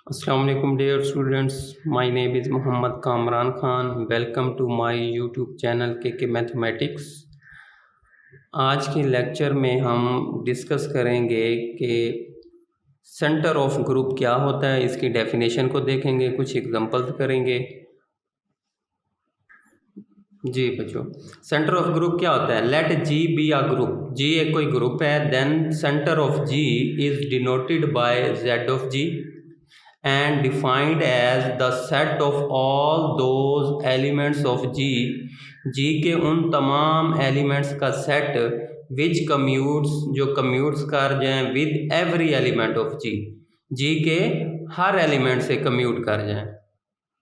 Assalamu alaikum dear students. My name is Muhammad Kamran Khan. Welcome to my YouTube channel KK Mathematics. आज के lecture में हम discuss करेंगे कि centre of group क्या होता है, इसकी डेफिनेशन को देखेंगे, कुछ एग्जांपल्स करेंगे। जी बच्चों, सेंटर ऑफ ग्रुप क्या होता है? Let G be a group. G एक कोई ग्रुप है, then centre of G is denoted by Z of G and defined as the set of all those elements of G के उन तमाम elements का सेट विच कम्यूट्स जो commutes कर जाएं विद एवरी एलिमेंट ऑफ जी के हर element से commute कर जाएं।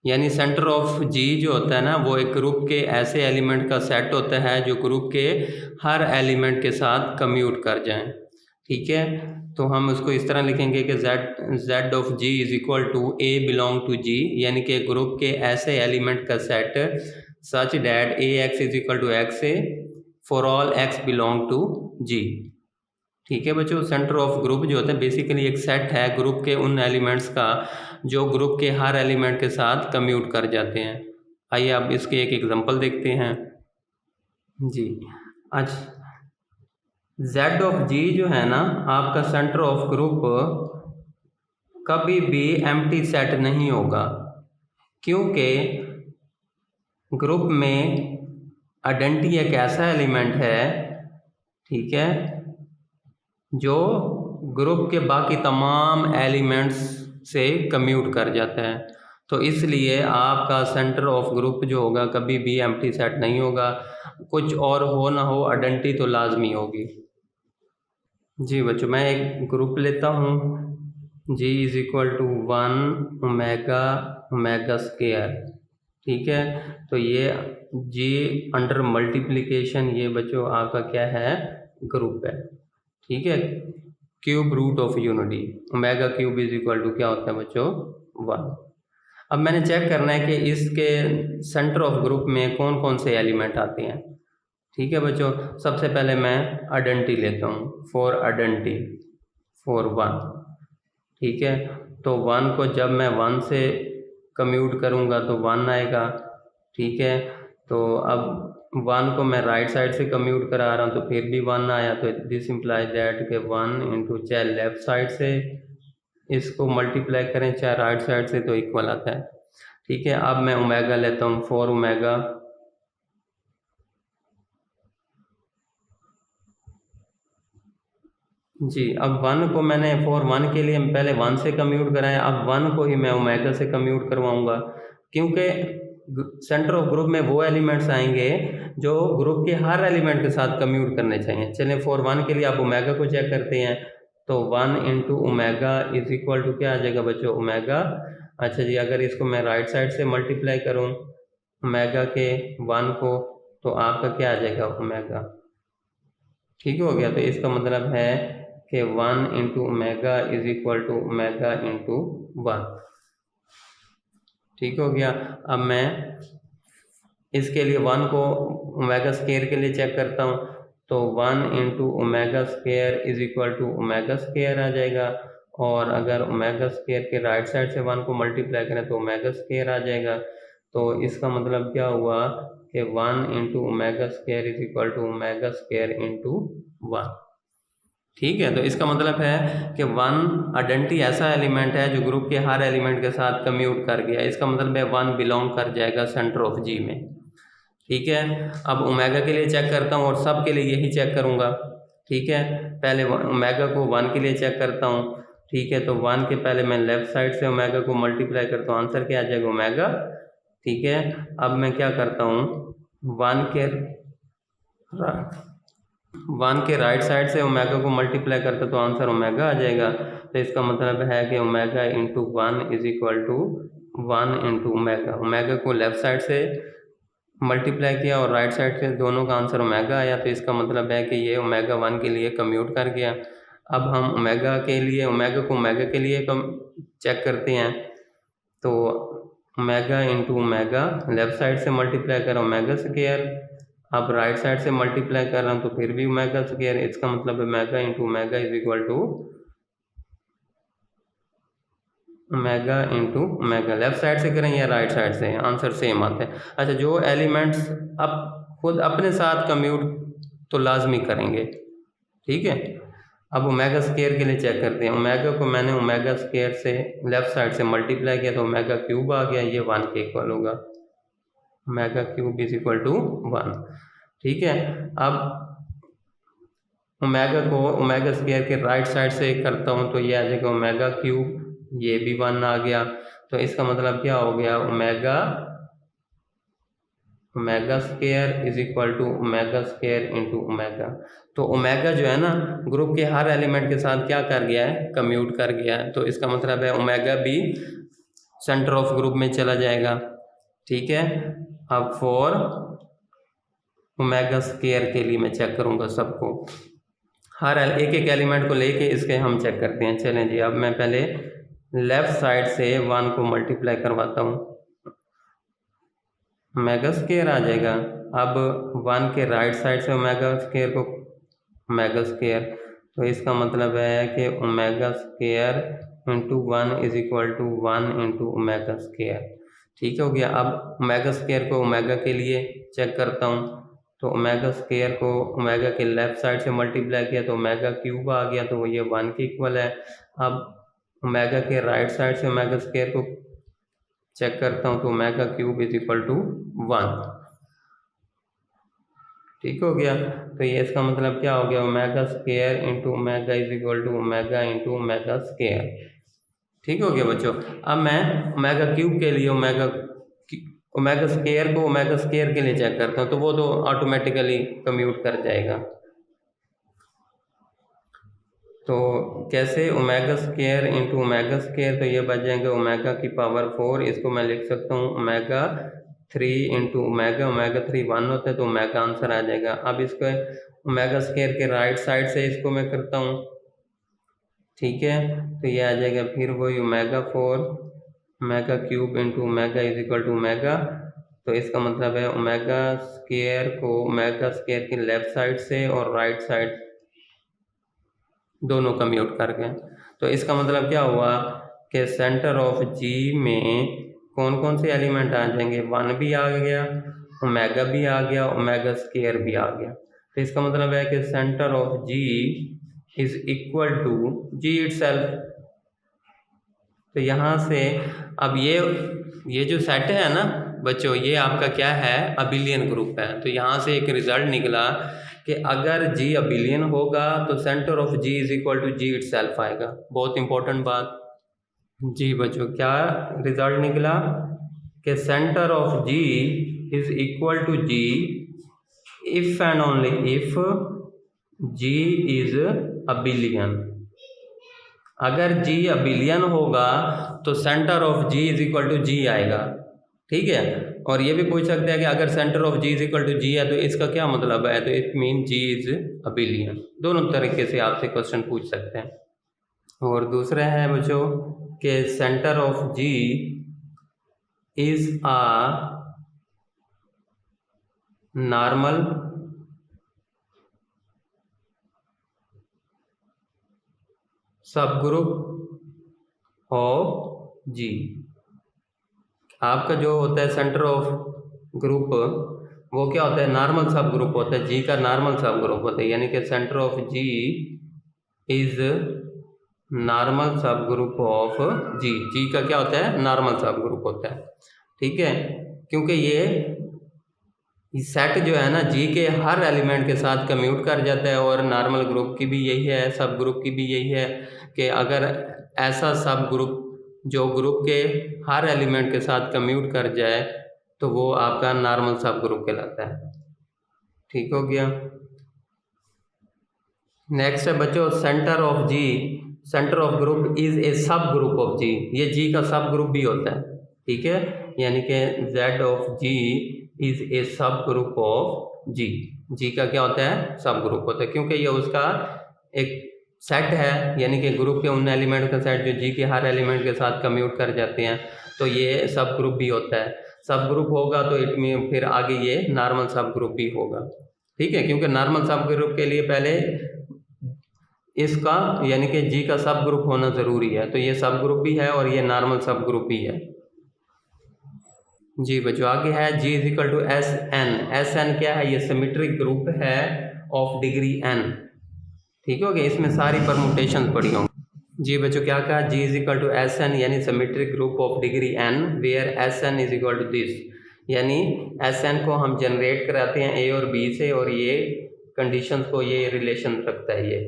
यानी सेंटर ऑफ जी जो होता है ना, वो एक ग्रुप के ऐसे एलिमेंट का सेट होता है जो ग्रुप के हर एलिमेंट के साथ कम्यूट कर जाएं। ठीक है, तो हम उसको इस तरह लिखेंगे कि Z of G is equal to A belong to G, यानी कि ग्रुप के ऐसे एलिमेंट का set such that A X is equal to X A for all X belong to G. ठीक है बच्चों, सेंटर ऑफ ग्रुप जो होता है बेसिकली एक सेट है ग्रुप के उन एलिमेंट्स का जो ग्रुप के हर एलिमेंट के साथ कम्यूट कर जाते हैं। आइए अब इसके एक एग्जांपल देखते हैं। जी अच्छा, जेड ऑफ जी जो है ना, आपका सेंटर ऑफ ग्रुप कभी भी एम्प्टी सेट नहीं होगा, क्योंकि ग्रुप में आइडेंटिटी एक ऐसा एलिमेंट है, ठीक है, जो ग्रुप के बाकी तमाम एलिमेंट्स से कम्यूट कर जाता है। तो इसलिए आपका सेंटर ऑफ ग्रुप जो होगा कभी भी एम्प्टी सेट नहीं होगा। कुछ और हो ना हो, आइडेंटिटी तो लाजमी होगी। जी बच्चों, मैं एक ग्रुप लेता हूँ, G is equal to 1 omega square. ठीक है, तो ये जी अंडर मल्टीप्लिकेशन ये बच्चों आपका क्या है, ग्रुप है। ठीक है, cube root of unity omega cube is equal to क्या होता है बच्चों, 1। अब मैंने चेक करना है कि इसके सेंटर ऑफ ग्रुप में कौन कौन से एलिमेंट आते हैं। ठीक है बच्चों, सबसे पहले मैं आइडेंटिटी लेता हूँ, फॉर आइडेंटिटी फॉर 1। ठीक है, तो 1 को जब मैं 1 से कम्यूट करूँगा तो 1 आएगा। ठीक है, तो अब 1 को मैं राइट साइड से कम्यूट करा रहा हूँ तो फिर भी 1 आया, तो दिस इम्प्लाइज दैट के 1 इंटू चाहे लेफ्ट साइड से इसको मल्टीप्लाई करें चाहे राइट साइड से तो इक्वल आता है। ठीक है, अब मैं ओमेगा लेता हूँ, 4 ओमेगा। जी, अब 1 को मैंने फॉर 1 के लिए पहले 1 से कम्यूट कराया, अब 1 को ही मैं ओमेगा से कम्यूट करवाऊंगा, क्योंकि सेंटर ऑफ ग्रुप में वो एलिमेंट्स आएंगे जो ग्रुप के हर एलिमेंट के साथ कम्यूट करने चाहिए। चलिए फॉर 1 के लिए आप ओमेगा को चेक करते हैं, तो 1 into omega is equal to क्या आ जाएगा बच्चों, ओमेगा। अच्छा जी, अगर इसको मैं राइट साइड से मल्टीप्लाई करूँ ओमेगा के 1 को, तो आपका क्या आ जाएगा, ओमेगा। ठीक हो गया, तो इसका मतलब है कि 1 into omega is equal to omega into 1। ठीक हो गया, अब मैं इसके लिए 1 को ओमेगा स्क्वायर के लिए चेक करता हूँ, तो 1 into omega square is equal to omega square आ जाएगा। और अगर ओमेगा स्क्वायर के राइट साइड से 1 को मल्टीप्लाई करें तो ओमेगा स्क्वायर आ जाएगा। तो इसका मतलब क्या हुआ कि 1 into omega square is equal to omega square into 1। ठीक है, तो इसका मतलब है कि 1 आइडेंटिटी ऐसा एलिमेंट है जो ग्रुप के हर एलिमेंट के साथ कम्यूट कर गया, इसका मतलब है 1 बिलोंग कर जाएगा सेंटर ऑफ जी में। ठीक है, अब ओमेगा के लिए चेक करता हूँ और सब के लिए यही चेक करूँगा। ठीक है, पहले ओमेगा को 1 के लिए चेक करता हूँ। ठीक है, तो 1 के पहले मैं लेफ्ट साइड से ओमेगा को मल्टीप्लाई करता हूँ, आंसर क्या आ जाएगा, ओमेगा। ठीक है, अब मैं क्या करता हूँ, 1 के राइट साइड से ओमेगा को मल्टीप्लाई करता तो आंसर ओमेगा आ जाएगा। तो इसका मतलब है कि omega into 1 is equal to 1 into omega. Omega को लेफ्ट साइड से मल्टीप्लाई किया और राइट साइड से दोनों का आंसर ओमेगा आया, तो इसका मतलब है कि ये ओमेगा 1 के लिए कम्यूट कर गया। अब हम ओमेगा के लिए ओमेगा को ओमेगा के लिए चेक करते हैं, तो omega into omega left side से मल्टीप्लाई कर ओमेगा स्क्वायर, अब राइट साइड से मल्टीप्लाई कर रहा हूँ तो फिर भी ओमेगा स्क्वायर, इसका मतलब omega into omega is equal to omega into omega. Left side से करें या राइट साइड से, आंसर सेम आता है। अच्छा, जो एलिमेंट्स अब खुद अपने साथ कम्यूट तो लाजमी करेंगे, ठीक है। अब ओमेगा स्केयर के लिए चेक करते हैं। ओमेगा को मैंने ओमेगा स्केयर से लेफ्ट साइड से मल्टीप्लाई किया तो ओमेगा क्यूब आ गया, ये 1 के इक्वल होगा। Omega cube is equal to 1, ठीक है। अब ओमेगा को ओमेगा स्केयर के राइट साइड से करता हूँ तो ये आ जाएगा ओमेगा क्यूब, ये भी 1 आ गया। तो इसका मतलब क्या हो गया, omega square is equal to omega square into omega. तो ओमेगा जो है ना ग्रुप के हर एलिमेंट के साथ क्या कर गया है, कम्यूट कर गया है। तो इसका मतलब है ओमेगा भी सेंटर ऑफ ग्रुप में चला जाएगा, ठीक है। अब फॉर ओमेगा स्केयर के लिए मैं चेक करूँगा सबको, हर एक एक एलिमेंट को लेके इसके हम चेक करते हैं। चलें जी, अब मैं पहले लेफ्ट साइड से 1 को मल्टीप्लाई करवाता हूँ, ओमेगा स्केयर आ जाएगा। अब 1 के राइट साइड से ओमेगा स्केयर को ओमेगा स्केयर, तो इसका मतलब है कि omega square into 1 is equal to 1 into omega square, ठीक हो गया। अब ओमेगा स्केयर को ओमेगा के लिए चेक करता हूँ, तो ओमेगा स्केयर को ओमेगा के लेफ्ट साइड से मल्टीप्लाई किया तो ओमेगा क्यूब आ गया, तो ये 1 के इक्वल है। अब ओमेगा के राइट साइड से ओमेगा स्केयर को चेक करता हूँ तो omega cube is equal to 1, ठीक हो गया। तो ये इसका मतलब क्या हो गया, omega square into omega is equal to omega into omega square, ठीक हो गया बच्चों। अब मैं ओमेगा क्यूब के लिए ओमेगा स्केयर को ओमेगा स्केयर के लिए चेक करता हूँ, तो वो तो ऑटोमेटिकली कम्यूट कर जाएगा। तो कैसे, omega square into omega square, तो ये बच जाएंगे ओमेगा की पावर 4, इसको मैं लिख सकता हूँ ओमेगा 3 इंटू ओमेगा, ओमेगा 3 1 होता है तो ओमेगा आंसर आ जाएगा। अब इसको ओमेगा स्केयर के राइट साइड से इसको मैं करता हूँ, ठीक है, तो ये आ जाएगा फिर वही omega 4 omega cube into omega is equal to omega. तो इसका मतलब है ओमेगा स्केयर को ओमेगा स्केयर के लेफ्ट साइड से और राइट साइड दोनों कम्यूट कर गए। तो इसका मतलब क्या हुआ कि सेंटर ऑफ जी में कौन कौन से एलिमेंट आ जाएंगे, 1 भी आ गया, ओमेगा भी आ गया, ओमेगा स्केयर भी आ गया। तो इसका मतलब है कि centre of G is equal to G itself. तो यहाँ से अब ये जो सेट है ना बच्चों, ये आपका क्या है, अबिलियन ग्रुप है। तो यहाँ से एक रिजल्ट निकला कि अगर जी अबिलियन होगा तो centre of G is equal to G itself आएगा। बहुत इंपॉर्टेंट बात जी बच्चों, क्या रिजल्ट निकला कि centre of G is equal to G if and only if G is abelian. अगर जी अबिलियन होगा तो centre of G is equal to G आएगा, ठीक है। और ये भी पूछ सकते हैं कि अगर centre of G is equal to G है तो इसका क्या मतलब है, तो it mean G is abelian. दोनों तरीके से आपसे क्वेश्चन पूछ सकते हैं। और दूसरा है बच्चों कि centre of G is a normal subgroup of G. आपका जो होता है सेंटर ऑफ ग्रुप वो क्या होता है, नॉर्मल सब ग्रुप होता है, जी का नॉर्मल सब ग्रुप होता है। यानी कि centre of G is normal subgroup of G. G का क्या होता है, नॉर्मल सब ग्रुप होता है, ठीक है। क्योंकि ये सेट जो है ना जी के हर एलिमेंट के साथ कम्यूट कर जाता है, और नॉर्मल ग्रुप की भी यही है, सब ग्रुप की भी यही है कि अगर ऐसा सब ग्रुप जो ग्रुप के हर एलिमेंट के साथ कम्यूट कर जाए तो वो आपका नॉर्मल सब ग्रुप कहलाता है, ठीक हो गया। नेक्स्ट है बच्चों centre of G, centre of group is a subgroup of जी। ये जी का सब ग्रुप भी होता है, ठीक है। यानी कि Z of G is a subgroup of G. G का क्या होता है, सब ग्रुप होता है, क्योंकि ये उसका एक सेट है, यानी कि ग्रुप के उन एलिमेंट का सेट जो जी के हर एलिमेंट के साथ कम्यूट कर जाते हैं। तो ये सब ग्रुप भी होता है। सब ग्रुप होगा तो इट मीन फिर आगे ये नॉर्मल सब ग्रुप भी होगा, ठीक है। क्योंकि नॉर्मल सब ग्रुप के लिए पहले इसका यानी कि जी का सब ग्रुप होना ज़रूरी है। तो ये सब ग्रुप भी है और ये नॉर्मल सब ग्रुप भी है। जी बच्चों आगे है G is equal to S N. S N क्या है? ये सिमेट्रिक ग्रुप है ऑफ डिग्री एन। ठीक हो गया, इसमें सारी परमुटेशन पड़ी होंगी। जी बच्चों क्या कहा? G is equal to S N यानी symmetric group of degree N where S N is equal to this, यानी एस एन को हम जनरेट कराते हैं ए और बी से, और ये कंडीशंस को ये रिलेशन रखता है ये।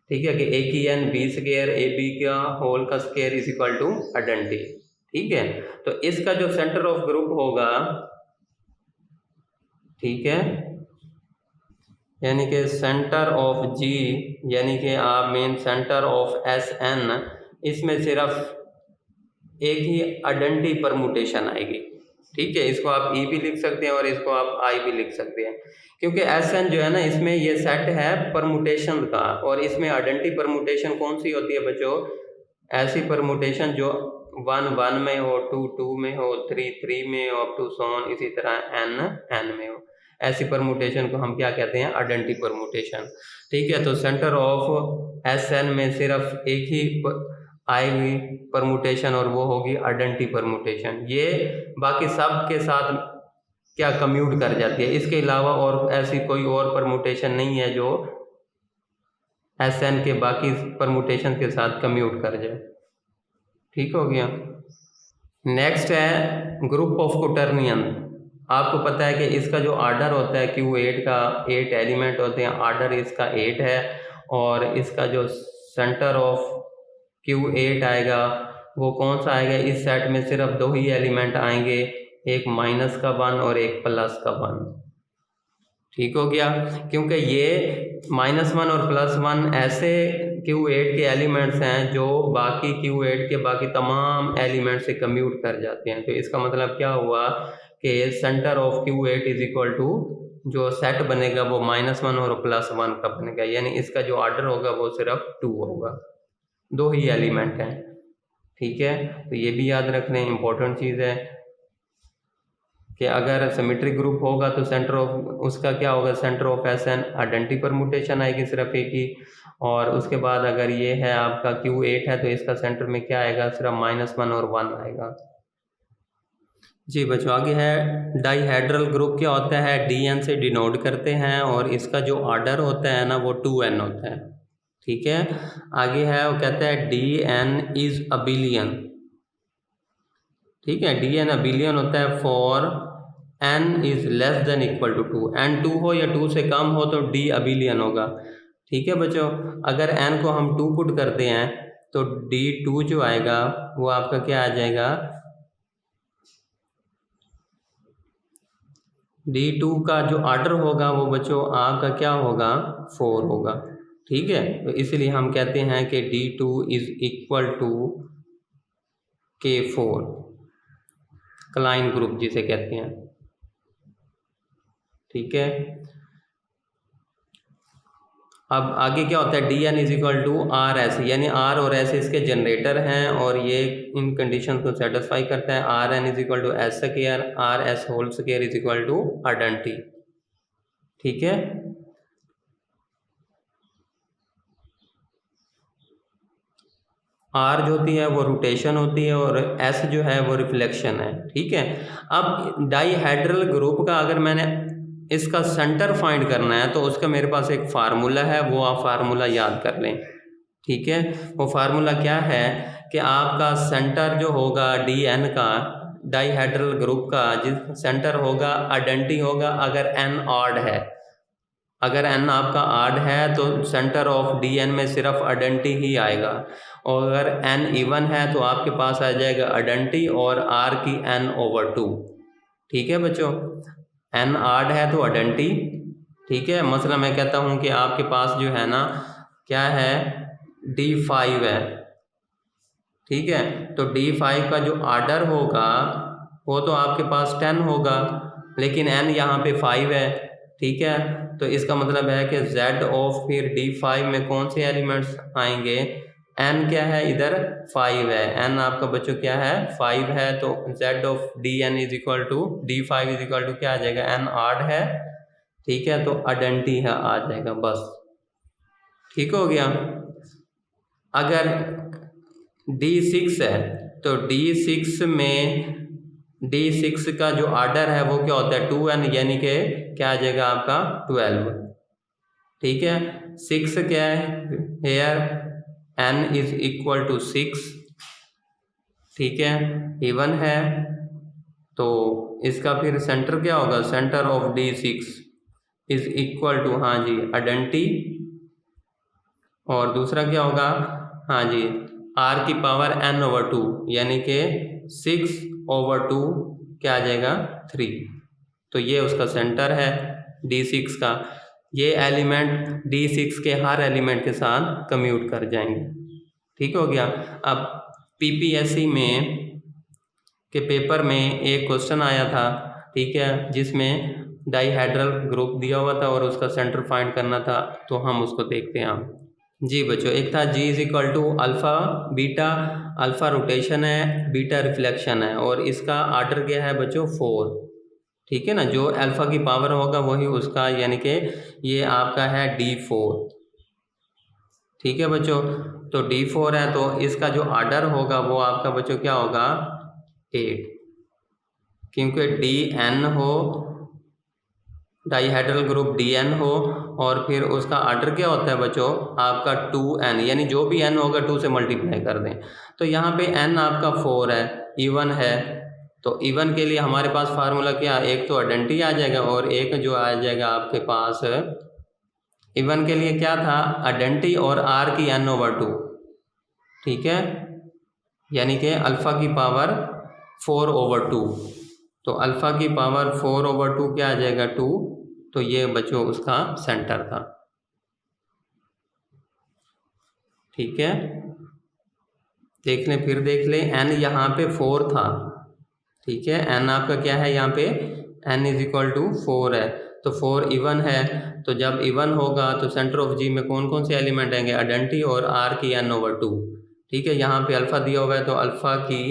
ठीक है कि ए की n B square A B का होल का square is equal to identity. ठीक है, तो इसका जो सेंटर ऑफ ग्रुप होगा, ठीक है, यानी कि सेंटर ऑफ जी यानी कि आप मेन सेंटर ऑफ एस एन, इसमें सिर्फ एक ही आइडेंटिटी परमुटेशन आएगी। ठीक है, इसको आप ई भी लिख सकते हैं और इसको आप आई भी लिख सकते हैं, क्योंकि एस एन जो है ना इसमें ये सेट है परमुटेशन का, और इसमें आइडेंटिटी परमुटेशन कौन सी होती है बच्चों? ऐसी परमुटेशन जो 1 1 में हो, 2 2 में हो, 3 3 में हो, अप टू सो ऑन, इसी तरह n n में हो। ऐसी परमुटेशन को हम क्या कहते हैं? Identity permutation. ठीक है, तो सेंटर ऑफ एस एन में सिर्फ एक ही आएगी परमुटेशन और वो होगी आइडेंटिटी परमुटेशन। ये बाकी सब के साथ क्या कम्यूट कर जाती है, इसके अलावा और ऐसी कोई और परमुटेशन नहीं है जो एस एन के बाकी परमुटेशन के साथ कम्यूट कर जाए। ठीक हो गया। नेक्स्ट है ग्रुप ऑफ क्वोटर्नियन। आपको पता है कि इसका जो आर्डर होता है Q8 का 8 एलिमेंट होते हैं, आर्डर इसका 8 है, और इसका जो सेंटर ऑफ Q8 आएगा वो कौन सा आएगा? इस सेट में सिर्फ 2 ही एलिमेंट आएंगे, एक माइनस का 1 और एक प्लस का 1। ठीक हो गया, क्योंकि ये -1 और +1 ऐसे Q8 के एलिमेंट्स हैं जो बाकी Q8 के बाकी तमाम एलिमेंट से कम्यूट कर जाते हैं। तो इसका मतलब क्या हुआ कि centre of Q8 is equal to जो सेट बनेगा वो -1 और +1 का बनेगा, यानी इसका जो ऑर्डर होगा वो सिर्फ 2 होगा, 2 ही एलिमेंट हैं। ठीक है, तो ये भी याद रखना इम्पोर्टेंट चीज़ है कि अगर सिमेट्रिक ग्रुप होगा तो सेंटर ऑफ उसका क्या होगा? Centre of S an identity permutation आएगी सिर्फ एक ही, और उसके बाद अगर ये है आपका Q8 है तो इसका सेंटर में क्या आएगा? सिर्फ -1 और 1 आएगा। जी बच्चों आगे है डाईहेड्रल ग्रुप। क्या होता है? DN से डिनोट करते हैं, और इसका जो ऑर्डर होता है ना वो 2n होता है। ठीक है, आगे है वो कहता है DN इज अबिलियन। ठीक है, DN अबिलियन होता है for n is less than equal to 2। n 2 हो या 2 से कम हो तो D अबिलियन होगा। ठीक है बच्चों, अगर n को हम 2 पुट करते हैं तो D2 जो आएगा वो आपका क्या आ जाएगा? D2 का जो ऑर्डर होगा वो बच्चों आपका क्या होगा? 4 होगा। ठीक है, तो इसलिए हम कहते हैं कि D2 is equal to K4, Klein group जिसे कहते हैं। ठीक है, अब आगे क्या होता है? DN is equal to RS, यानी R और S इसके जनरेटर हैं और ये इन कंडीशन को सेटिस्फाई करता है। RN is equal to S square, RS whole square is equal to identity. ठीक है, R जो होती है वो रोटेशन होती है और S जो है वो रिफ्लेक्शन है। ठीक है, अब डाईहेड्रल ग्रुप का अगर मैंने इसका सेंटर फाइंड करना है तो उसका मेरे पास एक फार्मूला है, वो आप फार्मूला याद कर लें। ठीक है, वो फार्मूला क्या है कि आपका सेंटर जो होगा DN का डाईहेड्रल ग्रुप का जिस सेंटर होगा आइडेंटिटी होगा अगर n ऑड है। अगर n आपका ऑड है तो सेंटर ऑफ DN में सिर्फ आइडेंटिटी ही आएगा, और अगर n इवन है तो आपके पास आ जाएगा आइडेंटिटी और R की n/2। ठीक है बच्चों, n ऑड है तो आइडेंटिटी। ठीक है, मसला मैं कहता हूँ कि आपके पास जो है ना क्या है? D5 है। ठीक है, तो D5 का जो ऑर्डर होगा वो तो आपके पास 10 होगा, लेकिन n यहाँ पे 5 है। ठीक है, तो इसका मतलब है कि Z ऑफ फिर D5 में कौन से एलिमेंट्स आएंगे? n क्या है इधर? 5 है। n आपका बच्चों क्या है? 5 है, तो Z of DN is equal to D5 is equal to क्या आ जाएगा? n ऑड है। ठीक है, तो आइडेंटिटी है आ जाएगा बस। ठीक हो गया। अगर D6 है तो D6 का जो आर्डर है वो क्या होता है 2n, यानी कि क्या आ जाएगा आपका 12। ठीक है, 6 क्या है here n is equal to 6। ठीक है, इवन है तो इसका फिर सेंटर क्या होगा, centre of D6 is equal to, हाँ जी, आइडेंटिटी, और दूसरा क्या होगा, हाँ जी, r की पावर n/2 यानी कि 6/2 क्या आ जाएगा 3। तो ये उसका सेंटर है D6 का। ये एलिमेंट D6 के हर एलिमेंट के साथ कम्यूट कर जाएंगे। ठीक हो गया। अब PPSC में के पेपर में एक क्वेश्चन आया था, ठीक है, जिसमें डाईहेड्रल ग्रुप दिया हुआ था और उसका सेंटर फाइंड करना था, तो हम उसको देखते हैं। हम जी बच्चों, एक था G is equal to alpha beta, alpha rotation है, बीटा रिफ्लेक्शन है, और इसका आर्डर क्या है बच्चों 4। ठीक है ना, जो अल्फ़ा की पावर होगा वही उसका, यानी कि ये आपका है D4। ठीक है बच्चों, तो D4 है तो इसका जो आर्डर होगा वो आपका बच्चों क्या होगा 8, क्योंकि Dn हो, डाईहेड्रल ग्रुप Dn हो, और फिर उसका आर्डर क्या होता है बच्चों आपका 2n, यानी जो भी n होगा 2 से मल्टीप्लाई कर दें। तो यहाँ पे n आपका 4 है, इवन है, तो इवन के लिए हमारे पास फार्मूला क्या, एक तो आइडेंटिटी आ जाएगा और एक जो आ जाएगा आपके पास इवन के लिए क्या था, आइडेंटिटी और r की n/2। ठीक है, यानी कि अल्फ़ा की पावर 4/2, तो अल्फ़ा की पावर 4/2 क्या आ जाएगा 2। तो ये बच्चों उसका सेंटर था। ठीक है, देख लें, फिर देख लें, n यहाँ पे 4 था। ठीक है, n आपका क्या है यहाँ पे, n इज इक्वल टू 4 है, तो 4 इवन है, तो जब इवन होगा तो सेंटर ऑफ G में कौन कौन से एलिमेंट आएंगे, आइडेंटिटी और r की n/2। ठीक है, यहाँ पे अल्फ़ा दिया हुआ है तो अल्फ़ा की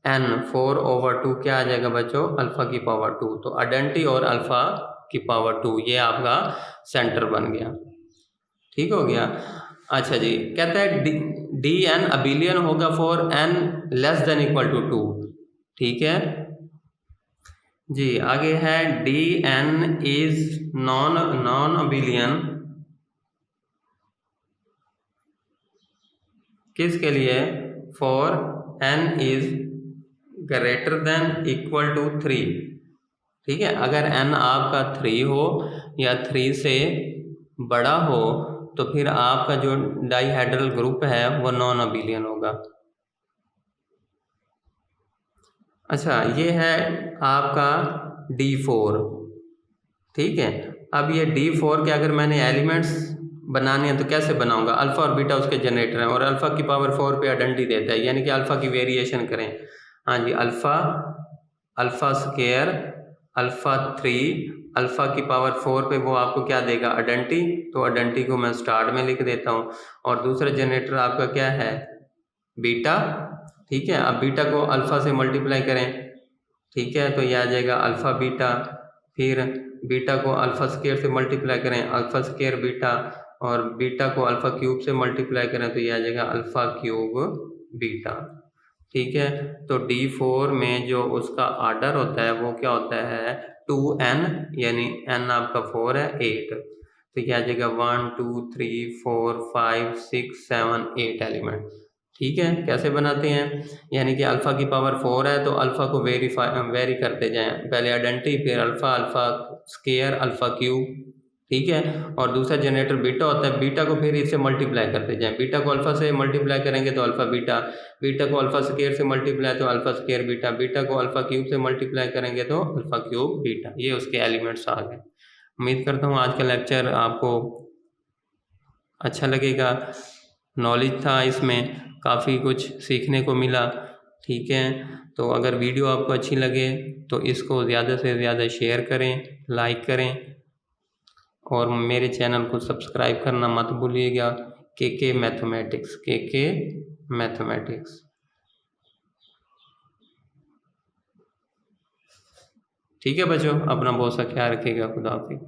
n 4/2 क्या आ जाएगा बच्चों, अल्फ़ा की पावर 2, तो आइडेंटिटी और अल्फ़ा की पावर 2 ये आपका सेंटर बन गया। ठीक हो गया। अच्छा जी, कहता है Dn अबिलियन होगा for n less than equal to 2। ठीक है जी, आगे है Dn इज नॉन अबिलियन किसके लिए, for n is greater than equal to 3। ठीक है, अगर n आपका 3 हो या 3 से बड़ा हो तो फिर आपका जो डाईहेड्रल ग्रुप है वो नॉन अबिलियन होगा। अच्छा, ये है आपका D4। ठीक है, अब ये D4 के अगर मैंने एलिमेंट्स बनाने हैं तो कैसे बनाऊंगा, अल्फ़ा और बीटा उसके जनरेटर हैं और अल्फ़ा की पावर 4 पे आइडेंटिटी देता है, यानी कि अल्फ़ा की वेरिएशन करें। हाँ जी, अल्फ़ा स्क्वायर अल्फ़ा 3 अल्फ़ा की पावर 4 पे वो आपको क्या देगा, आइडेंटिटी, तो आइडेंटिटी को मैं स्टार्ट में लिख देता हूँ, और दूसरा जनरेटर आपका क्या है बीटा। ठीक है, अब बीटा को अल्फ़ा से मल्टीप्लाई करें, ठीक है, तो ये आ जाएगा अल्फ़ा बीटा, फिर बीटा को अल्फ़ा स्क्वायर से मल्टीप्लाई करें, अल्फ़ा स्क्वायर बीटा, और बीटा को अल्फ़ा क्यूब से मल्टीप्लाई करें तो ये आ जाएगा अल्फ़ा क्यूब बीटा। ठीक है, तो D4 में जो उसका आर्डर होता है वो क्या होता है 2n, यानी n आपका 4 है 8, तो क्या आ जाएगा 1 2 3 4 5 6 7 8 एलिमेंट। ठीक है, कैसे बनाते हैं, यानी कि अल्फ़ा की पावर 4 है तो अल्फ़ा को वेरी करते जाएं, पहले आइडेंटिटी, फिर alpha, alpha square, alpha cube. ठीक है, और दूसरा जनरेटर बीटा होता है, बीटा को फिर इससे मल्टीप्लाई करते जाएं, बीटा को अल्फ़ा से मल्टीप्लाई करेंगे तो अल्फ़ा बीटा, बीटा को अल्फ़ा स्क्वायर से मल्टीप्लाई तो अल्फ़ा स्क्वायर बीटा, बीटा को अल्फ़ा क्यूब से मल्टीप्लाई करेंगे तो अल्फ़ा क्यूब बीटा। ये उसके एलिमेंट्स आ गए। उम्मीद करता हूँ आज का लेक्चर आपको अच्छा लगेगा, नॉलेज था इसमें, काफ़ी कुछ सीखने को मिला। ठीक है, तो अगर वीडियो आपको अच्छी लगे तो इसको ज़्यादा से ज़्यादा शेयर करें, लाइक करें, और मेरे चैनल को सब्सक्राइब करना मत भूलिएगा। के मैथमेटिक्स। ठीक है बच्चों, अपना बहुत सा ख्याल रखिएगा। खुदा हाफिज़।